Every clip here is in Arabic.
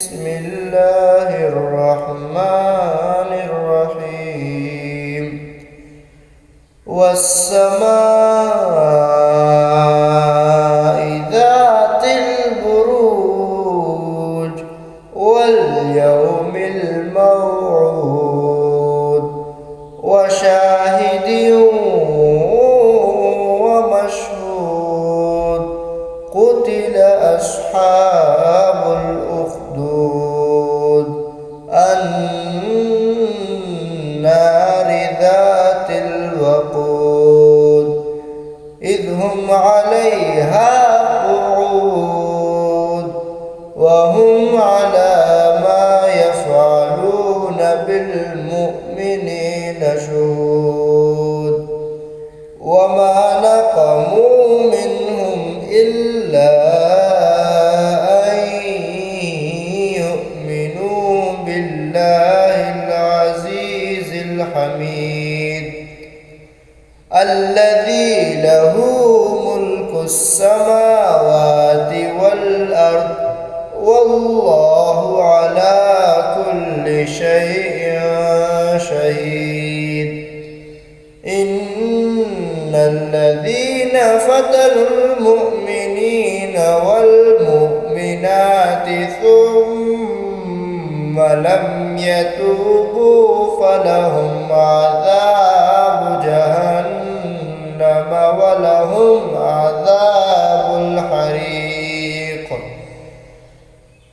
بسم الله الرحمن الرحيم والسماء ذات البروج واليوم الموعود وشاهد ومشهود قتل أصحاب الأخدود النار ذات الوقود إذ هم عليها قعود وهم على ما يفعلون بالمؤمنين شهود وما نقموا منهم إلا أن يؤمنوا بالله العزيز الحميد الذي له ملك السماوات والأرض والله على كل شيء شهيد إن الذين فتنوا المؤمنين والمؤمنات ثم لم يتوبوا فلهم عذاب جهنم ولهم عذاب الحريق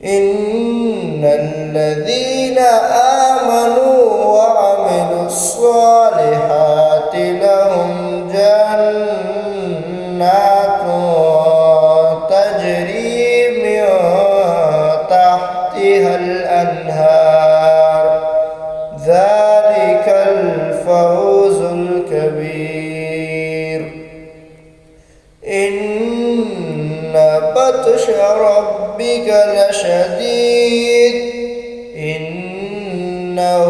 إن الذين آمنوا وعملوا الصالحات لهم جنات تجري من تحتها الأنهار ذلك الفوز الكبير إن بطش ربك لشديد إنه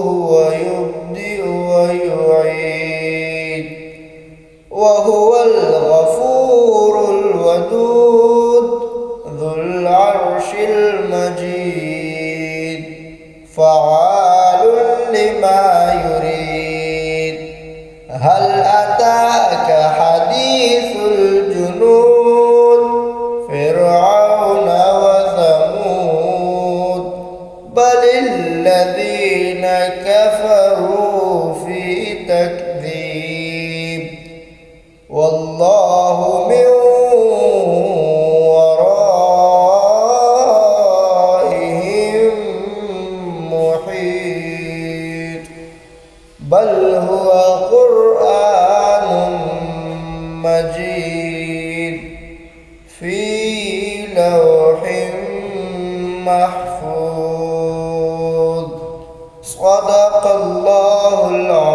هو يبدئ ويعيد وهو الغفور الودود ذو العرش المجيد فعال لما يريد هل أتاك حديث الجنود فرعون وثمود بل الذين كفروا في تكذيب والله من ورائهم محيط بل هو قرآن مجيد في لوح محفوظ صدق الله العظيم.